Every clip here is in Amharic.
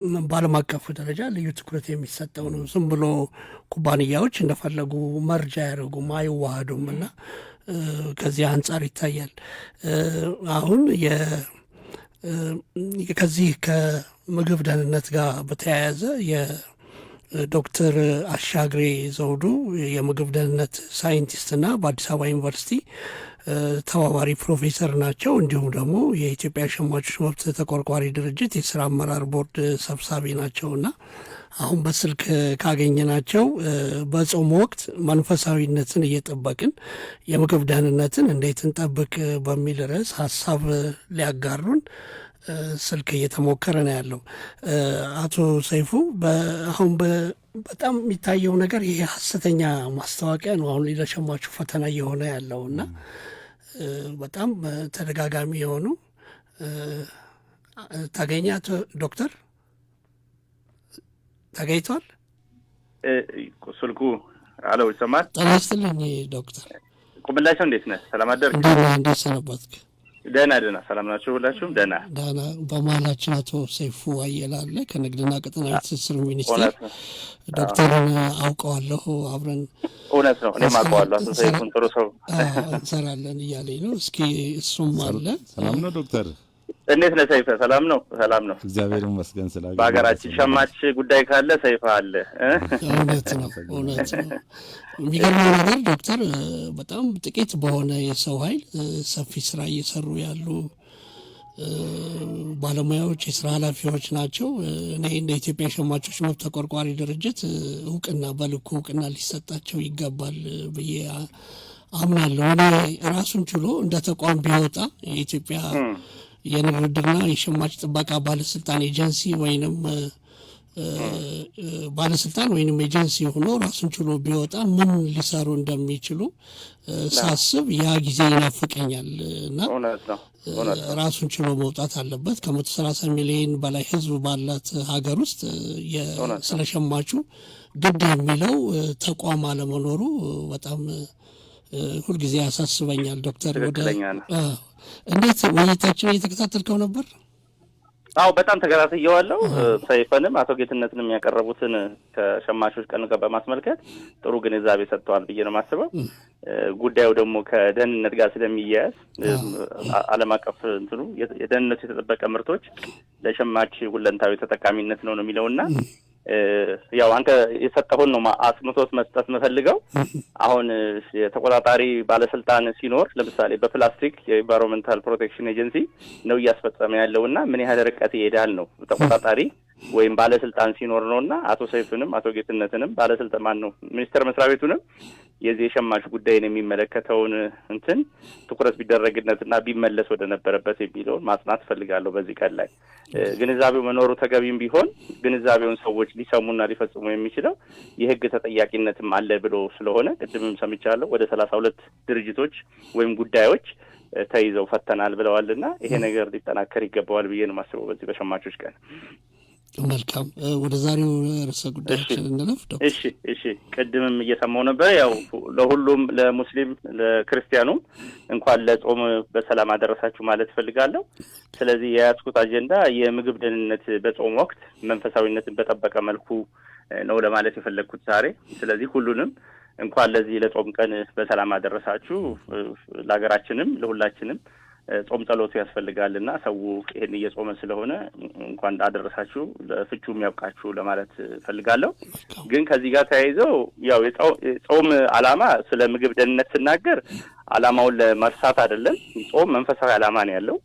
በዓለም አቀፍ ደረጃ ልዩ ትኩረት የሚሰጠው ነው። ዝም ብሎ ኩባንያዎች እንደፈለጉ መርጃ አያደርጉም፣ አይዋሃዱም እና ከዚህ አንጻር ይታያል። አሁን ከዚህ ከምግብ ደህንነት ጋር በተያያዘ የዶክተር አሻግሬ ዘውዱ የምግብ ደህንነት ሳይንቲስትና በአዲስ አበባ ዩኒቨርሲቲ ተባባሪ ፕሮፌሰር ናቸው። እንዲሁም ደግሞ የኢትዮጵያ ሸማቾች መብት ተቆርቋሪ ድርጅት የስራ አመራር ቦርድ ሰብሳቢ ናቸውና አሁን በስልክ ካገኘናቸው በጾም ወቅት መንፈሳዊነትን እየጠበቅን የምግብ ደህንነትን እንዴት እንጠብቅ በሚል ርዕስ ሀሳብ ሊያጋሩን ስልክ እየተሞከረ ነው ያለው። አቶ ሰይፉ አሁን በጣም የሚታየው ነገር ይሄ ሀሰተኛ ማስታወቂያ ነው አሁን ለሸማቹ ፈተና እየሆነ ያለው እና በጣም ተደጋጋሚ የሆኑ ታገኘ አቶ ዶክተር ተገኝቷል ስልኩ አለው ይሰማል። ጤና ይስጥልኝ ዶክተር። ቁምላቸው እንዴት ነህ? ሰላም አደርክ? እንዴት ሰነበትክ? ደህና ሰላም ናችሁ ሁላችሁም? ደህና። በመሀላችን አቶ ሰይፉ አየለ አለ ከንግድና ቀጠናዊ ትስስር ሚኒስቴር። ዶክተርን አውቀዋለሁ፣ አብረን እውነት ነው እኔም አውቀዋለሁ። አቶ ሰይፉን ጥሩ ሰው እንሰራለን እያለኝ ነው። እስኪ እሱም አለ። ሰላም ነው ዶክተር? እንዴት ነህ ሰይፈ? ሰላም ነው እግዚአብሔር ይመስገን። በሀገራችን ሸማች ጉዳይ ካለ ሰይፈ አለ። እውነት ነው። የሚገርመው ነገር ዶክተር በጣም ጥቂት በሆነ የሰው ኃይል ሰፊ ስራ እየሰሩ ያሉ ባለሙያዎች፣ የስራ ኃላፊዎች ናቸው። እኔ እንደ ኢትዮጵያ ሸማቾች መብት ተቆርቋሪ ድርጅት በልኩ እውቅና ሊሰጣቸው ይገባል ብዬ አምናለሁ። እኔ ራሱን ችሎ እንደ ተቋም ቢወጣ የኢትዮጵያ የንግድና የሸማች ጥበቃ ባለስልጣን ኤጀንሲ ወይንም ባለስልጣን ወይንም ኤጀንሲ ሆኖ ራሱን ችሎ ቢወጣ ምን ሊሰሩ እንደሚችሉ ሳስብ ያ ጊዜ ይናፍቀኛል እና ራሱን ችሎ መውጣት አለበት። ከ130 ሚሊዮን በላይ ህዝብ ባላት ሀገር ውስጥ ስለ ሸማቹ ግድ የሚለው ተቋም አለመኖሩ በጣም ሁልጊዜ ያሳስበኛል። ዶክተር እንዴት ውይይታችን እየተከታተልከው ነበር? አዎ በጣም ተከታትየዋለሁ። ሰይፈንም አቶ ጌትነትንም ያቀረቡትን ከሸማቾች ቀን ጋር በማስመልከት ጥሩ ግንዛቤ ሰጥተዋል ብዬ ነው የማስበው። ጉዳዩ ደግሞ ከደህንነት ጋር ስለሚያያዝ ዓለም አቀፍ የደህንነቱ የተጠበቀ ምርቶች ለሸማች ሁለንታዊ ተጠቃሚነት ነው የሚለውና ያው አንተ የሰጠውን ነው አጽንቶት መስጠት መፈልገው። አሁን የተቆጣጣሪ ባለስልጣን ሲኖር ለምሳሌ በፕላስቲክ የኢንቫይሮንመንታል ፕሮቴክሽን ኤጀንሲ ነው እያስፈጸመ ያለውና ምን ያህል ርቀት ይሄዳል ነው ተቆጣጣሪ ወይም ባለስልጣን ሲኖር ነውና አቶ ሰይፉንም አቶ ጌትነትንም ባለስልጣን ነው ሚኒስቴር መስሪያ ቤቱንም የዚህ የሸማች ጉዳይን የሚመለከተውን ትኩረት ቢደረግነትና ቢመለስ ወደ ነበረበት የሚለውን ማጽናት ፈልጋለሁ። በዚህ ቀን ላይ ግንዛቤው መኖሩ ተገቢም ቢሆን ግንዛቤውን ሰዎች ሊሰሙና ሊፈጽሙ የሚችለው የህግ ተጠያቂነትም አለ ብሎ ስለሆነ ቅድምም ሰምቻለሁ ወደ 32 ድርጅቶች ወይም ጉዳዮች ተይዘው ፈተናል ብለዋልና ይሄ ነገር ሊጠናከር ይገባዋል ብዬ ነው የማስበው በዚህ በሸማቾች ቀን። መልካም ወደ ዛሬው ርዕሰ ጉዳያችን እንለፍ ዶክተር። እሺ ቅድምም እየሰማው ነበር። ያው ለሁሉም ለሙስሊም ለክርስቲያኑም እንኳን ለጾም በሰላም አደረሳችሁ ማለት ፈልጋለሁ። ስለዚህ የያዝኩት አጀንዳ የምግብ ደህንነት በጾም ወቅት መንፈሳዊነትን በጠበቀ መልኩ ነው ለማለት የፈለግኩት ዛሬ። ስለዚህ ሁሉንም እንኳን ለዚህ ለጾም ቀን በሰላም አደረሳችሁ። ለሀገራችንም ለሁላችንም ጾም ጸሎቱ ያስፈልጋልና ሰው ይሄን እየጾመ ስለሆነ እንኳን አደረሳችሁ ለፍቹም ያብቃችሁ ለማለት ፈልጋለሁ። ግን ከዚህ ጋር ተያይዘው ያው የጾም ዓላማ ስለ ምግብ ደህንነት ስናገር ዓላማውን ለመርሳት አይደለም። ጾም መንፈሳዊ ዓላማ ነው ያለው።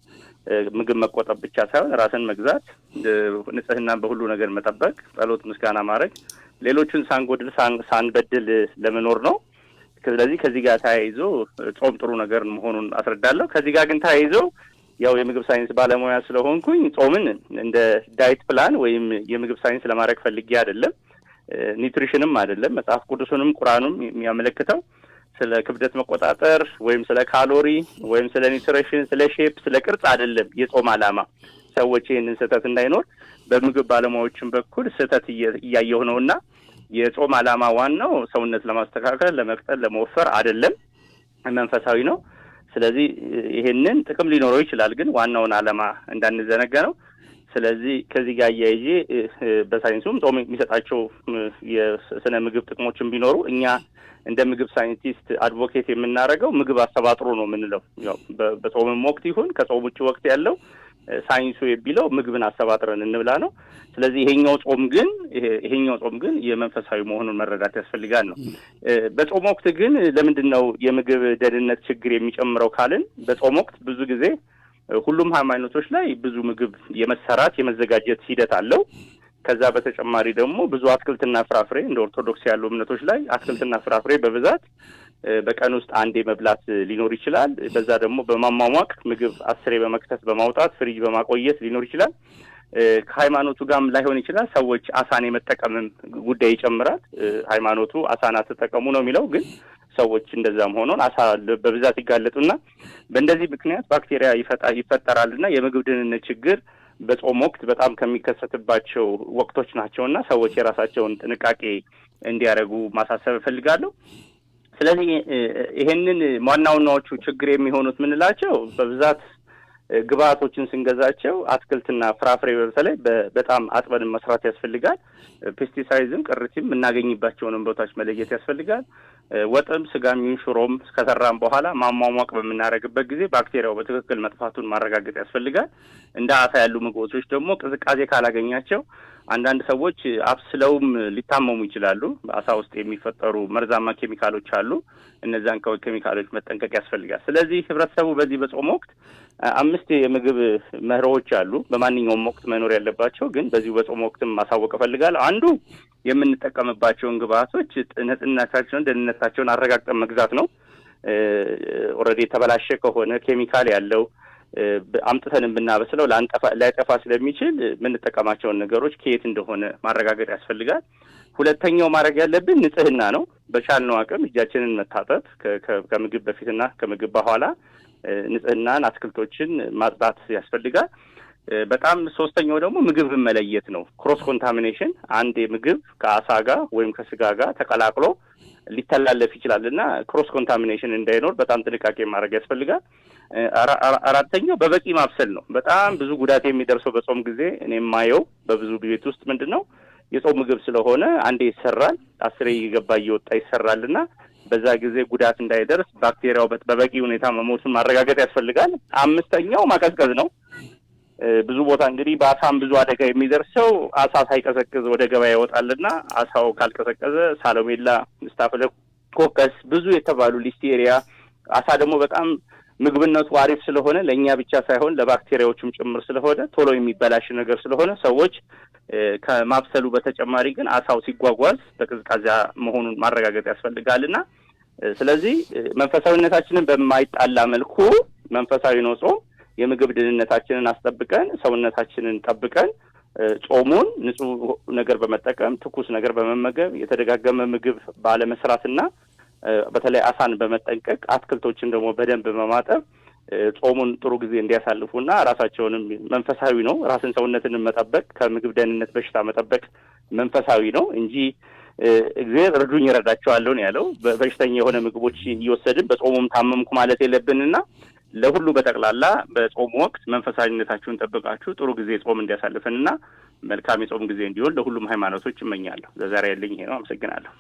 ምግብ መቆጠብ ብቻ ሳይሆን ራስን መግዛት፣ ንጽህናን በሁሉ ነገር መጠበቅ፣ ጸሎት ምስጋና ማድረግ፣ ሌሎችን ሳንጎድል ሳንበድል ለመኖር ነው። ስለዚህ ከዚህ ጋር ተያይዞ ጾም ጥሩ ነገር መሆኑን አስረዳለሁ። ከዚህ ጋር ግን ተያይዞ ያው የምግብ ሳይንስ ባለሙያ ስለሆንኩኝ ጾምን እንደ ዳይት ፕላን ወይም የምግብ ሳይንስ ለማድረግ ፈልጌ አይደለም። ኒውትሪሽንም አይደለም። መጽሐፍ ቅዱስንም ቁርአኑም የሚያመለክተው ስለ ክብደት መቆጣጠር ወይም ስለ ካሎሪ ወይም ስለ ኒውትሪሽን፣ ስለ ሼፕ፣ ስለ ቅርጽ አይደለም የጾም ዓላማ። ሰዎች ይህንን ስህተት እንዳይኖር በምግብ ባለሙያዎችን በኩል ስህተት እያየሁ ነውና የጾም ዓላማ ዋናው ሰውነት ለማስተካከል፣ ለመቅጠል፣ ለመወፈር አይደለም፣ መንፈሳዊ ነው። ስለዚህ ይሄንን ጥቅም ሊኖረው ይችላል፣ ግን ዋናውን ዓላማ እንዳንዘነጋ ነው። ስለዚህ ከዚህ ጋር አያይዤ በሳይንሱም ጾም የሚሰጣቸው የስነ ምግብ ጥቅሞችን ቢኖሩ እኛ እንደ ምግብ ሳይንቲስት አድቮኬት የምናደርገው ምግብ አስተባጥሮ ነው የምንለው። ያው በጾምም ወቅት ይሁን ከጾም ውጭ ወቅት ያለው ሳይንሱ የሚለው ምግብን አስተባጥረን እንብላ ነው። ስለዚህ ይሄኛው ጾም ግን የመንፈሳዊ መሆኑን መረዳት ያስፈልጋል ነው። በጾም ወቅት ግን ለምንድን ነው የምግብ ደህንነት ችግር የሚጨምረው ካልን በጾም ወቅት ብዙ ጊዜ ሁሉም ሃይማኖቶች ላይ ብዙ ምግብ የመሰራት የመዘጋጀት ሂደት አለው። ከዛ በተጨማሪ ደግሞ ብዙ አትክልትና ፍራፍሬ እንደ ኦርቶዶክስ ያሉ እምነቶች ላይ አትክልትና ፍራፍሬ በብዛት በቀን ውስጥ አንዴ መብላት ሊኖር ይችላል። በዛ ደግሞ በማሟሟቅ ምግብ 10 በመክተት በማውጣት ፍሪጅ በማቆየት ሊኖር ይችላል። ከሃይማኖቱ ጋርም ላይሆን ይችላል። ሰዎች አሳን የመጠቀምም ጉዳይ ይጨምራል። ሃይማኖቱ አሳን አትጠቀሙ ነው የሚለው፣ ግን ሰዎች እንደዛም ሆኖ አሳ በብዛት ይጋለጡና በእንደዚህ ምክንያት ባክቴሪያ ይፈጠራልና የምግብ ደህንነት ችግር በጾም ወቅት በጣም ከሚከሰትባቸው ወቅቶች ናቸውና ሰዎች የራሳቸውን ጥንቃቄ እንዲያደርጉ ማሳሰብ እፈልጋለሁ። ስለዚህ ይሄንን ዋናዎቹ ችግር የሚሆኑት ምንላቸው በብዛት ግብአቶችን ስንገዛቸው አትክልትና ፍራፍሬ በተለይ በጣም አጥበን መስራት ያስፈልጋል። ፔስቲሳይድም ቅርቲም እናገኝባቸውን ቦታዎች መለየት ያስፈልጋል። ወጥም ስጋም ሽሮም ከሰራን በኋላ ማሟሟቅ በምናደርግበት ጊዜ ባክቴሪያው በትክክል መጥፋቱን ማረጋገጥ ያስፈልጋል። እንደ አሳ ያሉ ምግቦች ደግሞ ቅዝቃዜ ካላገኛቸው አንዳንድ ሰዎች አብስለውም ሊታመሙ ይችላሉ። አሳ ውስጥ የሚፈጠሩ መርዛማ ኬሚካሎች አሉ። እነዛን ኬሚካሎች መጠንቀቅ ያስፈልጋል። ስለዚህ ህብረተሰቡ በዚህ በጾም ወቅት 5 የምግብ መርሆዎች አሉ በማንኛውም ወቅት መኖር ያለባቸው፣ ግን በዚህ በጾም ወቅትም ማሳወቅ እፈልጋለሁ። አንዱ የምንጠቀምባቸውን ግብአቶች ንጽህናቸውን፣ ደህንነታቸውን አረጋግጠን መግዛት ነው። ኦልሬዲ የተበላሸ ከሆነ ኬሚካል ያለው አምጥተን ብናበስለው ላይጠፋ ስለሚችል የምንጠቀማቸውን ነገሮች ከየት እንደሆነ ማረጋገጥ ያስፈልጋል። ሁለተኛው ማድረግ ያለብን ንጽህና ነው። በቻልነው አቅም እጃችንን መታጠብ ከምግብ በፊትና ከምግብ በኋላ ንጽህናን፣ አትክልቶችን ማጽዳት ያስፈልጋል። በጣም ሶስተኛው ደግሞ ምግብን መለየት ነው። ክሮስ ኮንታሚኔሽን፣ አንድ ምግብ ከአሳ ጋር ወይም ከስጋ ጋር ተቀላቅሎ ሊተላለፍ ይችላልና ክሮስ ኮንታሚኔሽን እንዳይኖር በጣም ጥንቃቄ ማድረግ ያስፈልጋል። አራተኛው በበቂ ማብሰል ነው። በጣም ብዙ ጉዳት የሚደርሰው በጾም ጊዜ እኔ የማየው በብዙ ቤት ውስጥ ምንድነው የጾም ምግብ ስለሆነ አንዴ ይሰራል፣ 10 እየገባ እየወጣ ይሰራልና በዛ ጊዜ ጉዳት እንዳይደርስ ባክቴሪያው በበቂ ሁኔታ መሞቱን ማረጋገጥ ያስፈልጋል። አምስተኛው ማቀዝቀዝ ነው። ብዙ ቦታ እንግዲህ በአሳም ብዙ አደጋ የሚደርሰው አሳ ሳይቀዘቅዝ ወደ ገበያ ይወጣልና አሳው ካልቀዘቀዘ ሳሎሜላ፣ ስታፊሎኮከስ ብዙ የተባሉ ሊስቴሪያ፣ አሳ ደግሞ በጣም ምግብነቱ አሪፍ ስለሆነ ለእኛ ብቻ ሳይሆን ለባክቴሪያዎቹም ጭምር ስለሆነ ቶሎ የሚበላሽ ነገር ስለሆነ ሰዎች ከማብሰሉ በተጨማሪ ግን አሳው ሲጓጓዝ በቅዝቃዜ መሆኑን ማረጋገጥ ያስፈልጋልና ስለዚህ መንፈሳዊነታችንን በማይጣላ መልኩ መንፈሳዊ ነው ጾም። የምግብ ደህንነታችንን አስጠብቀን ሰውነታችንን ጠብቀን ጾሙን ንጹህ ነገር በመጠቀም ትኩስ ነገር በመመገብ የተደጋገመ ምግብ ባለመስራትና በተለይ አሳን በመጠንቀቅ አትክልቶችን ደግሞ በደንብ በማጠብ ጾሙን ጥሩ ጊዜ እንዲያሳልፉና ራሳቸውንም መንፈሳዊ ነው። ራስን ሰውነትን መጠበቅ ከምግብ ደህንነት በሽታ መጠበቅ መንፈሳዊ ነው እንጂ እግዚአብሔር እርዱኝ ይረዳቸዋል ነው ያለው። በሽተኛ የሆነ ምግቦች እየወሰድን በጾሙም ታመምኩ ማለት የለብንና ለሁሉ በጠቅላላ በጾም ወቅት መንፈሳዊነታችሁን ጠብቃችሁ ጥሩ ጊዜ ጾም እንዲያሳልፈንና መልካም የጾም ጊዜ እንዲሆን ለሁሉም ሃይማኖቶች እመኛለሁ። ለዛሬ ያለኝ ይሄ ነው። አመሰግናለሁ።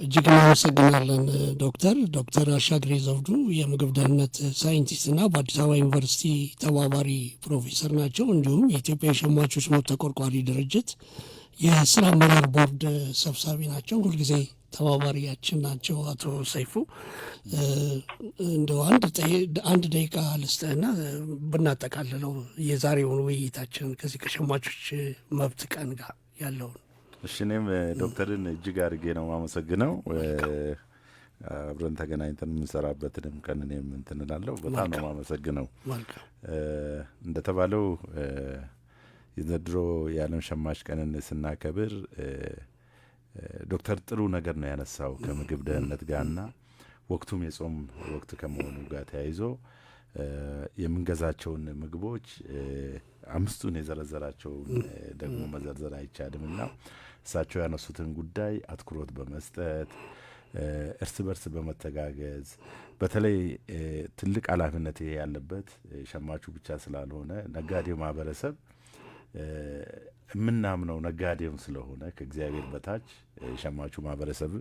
እጅግ እናመሰግናለን ዶክተር አሻግሬ ዘውዱ የምግብ ደህንነት ሳይንቲስትና በአዲስ አበባ ዩኒቨርሲቲ ተባባሪ ፕሮፌሰር ናቸው። እንዲሁም የኢትዮጵያ የሸማቾች መብት ተቆርቋሪ ድርጅት የስራ አመራር ቦርድ ሰብሳቢ ናቸው። ሁልጊዜ ተባባሪያችን ናቸው። አቶ ሰይፉ እንደው አንድ ደቂቃ ልስጥህና ብናጠቃልለው የዛሬውን ውይይታችን ከዚህ ከሸማቾች መብት ቀን ጋር ያለውን። እሺ፣ እኔም ዶክተርን እጅግ አድርጌ ነው የማመሰግነው። አብረን ተገናኝተን የምንሰራበትንም ቀን እኔም እንትን እላለሁ። በጣም ነው የማመሰግነው። እንደተባለው የዘንድሮ የዓለም ሸማች ቀንን ስናከብር ዶክተር ጥሩ ነገር ነው ያነሳው ከምግብ ደህንነት ጋርና ወቅቱም የጾም ወቅት ከመሆኑ ጋር ተያይዞ የምንገዛቸውን ምግቦች 5ቱን የዘረዘራቸውን ደግሞ መዘርዘር አይቻልምና እሳቸው ያነሱትን ጉዳይ አትኩሮት በመስጠት እርስ በርስ በመተጋገዝ በተለይ ትልቅ ኃላፊነት ያለበት ሸማቹ ብቻ ስላልሆነ ነጋዴው ማህበረሰብ የምናምነው ነጋዴውን ስለሆነ ከእግዚአብሔር በታች የሸማቹ ማህበረሰብ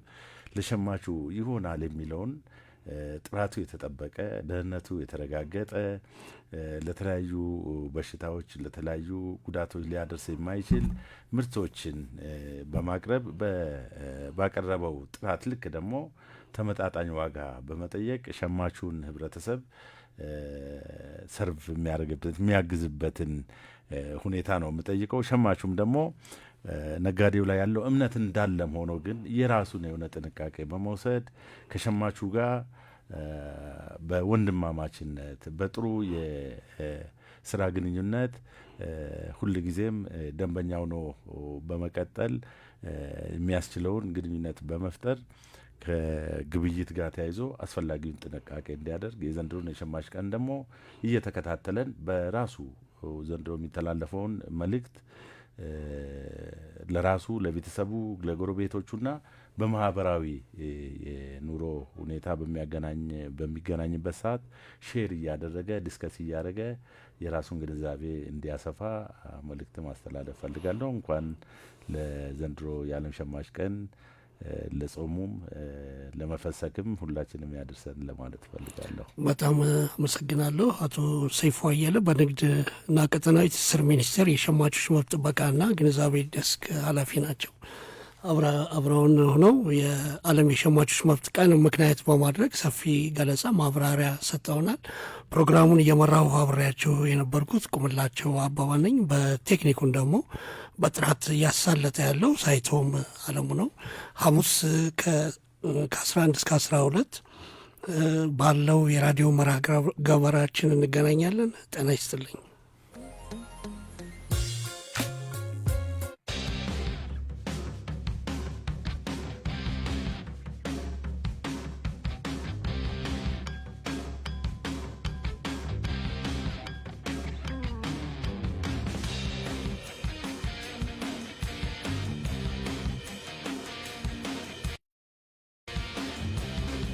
ለሸማቹ ይሆናል የሚለውን ጥራቱ የተጠበቀ ደህንነቱ የተረጋገጠ ለተለያዩ በሽታዎች ለተለያዩ ጉዳቶች ሊያደርስ የማይችል ምርቶችን በማቅረብ ባቀረበው ጥራት ልክ ደግሞ ተመጣጣኝ ዋጋ በመጠየቅ ሸማቹን ህብረተሰብ ሰርቭ የሚያደርግበት የሚያግዝበትን ሁኔታ ነው የምጠይቀው። ሸማቹም ደግሞ ነጋዴው ላይ ያለው እምነት እንዳለም ሆኖ ግን የራሱን የሆነ ጥንቃቄ በመውሰድ ከሸማቹ ጋር በወንድማማችነት በጥሩ የስራ ግንኙነት ሁልጊዜም ደንበኛው ነው በመቀጠል የሚያስችለውን ግንኙነት በመፍጠር ከግብይት ጋር ተያይዞ አስፈላጊውን ጥንቃቄ እንዲያደርግ የዘንድሮን የሸማች ቀን ደግሞ እየተከታተለን በራሱ ዘንድሮ የሚተላለፈውን መልእክት ለራሱ ለቤተሰቡ ለጎረቤቶቹና በማህበራዊ የኑሮ ሁኔታ በሚገናኝበት ሰዓት ሼር እያደረገ ዲስከስ እያደረገ የራሱን ግንዛቤ እንዲያሰፋ መልእክት ማስተላለፍ ፈልጋለሁ። እንኳን ለዘንድሮ የዓለም ሸማች ቀን ለጾሙም ለመፈሰክም ሁላችንም ያድርሰን ለማለት ፈልጋለሁ። በጣም አመሰግናለሁ። አቶ ሰይፉ አየለ በንግድ እና ቀጠናዊ ትስስር ሚኒስቴር የሸማቾች መብት ጥበቃና ግንዛቤ ዴስክ ኃላፊ ናቸው። አብረውን ሆነው የዓለም የሸማቾች መብት ቀን ምክንያት በማድረግ ሰፊ ገለጻ ማብራሪያ ሰጥተውናል። ፕሮግራሙን እየመራሁ አብሬያቸው የነበርኩት ቁምላቸው አባባ ነኝ። በቴክኒኩን ደግሞ በጥራት እያሳለጠ ያለው ሳይቶም አለሙ ነው። ሐሙስ ከ11 እስከ 12 ባለው የራዲዮ መርሃ ግብራችን እንገናኛለን። ጤና ይስጥልኝ።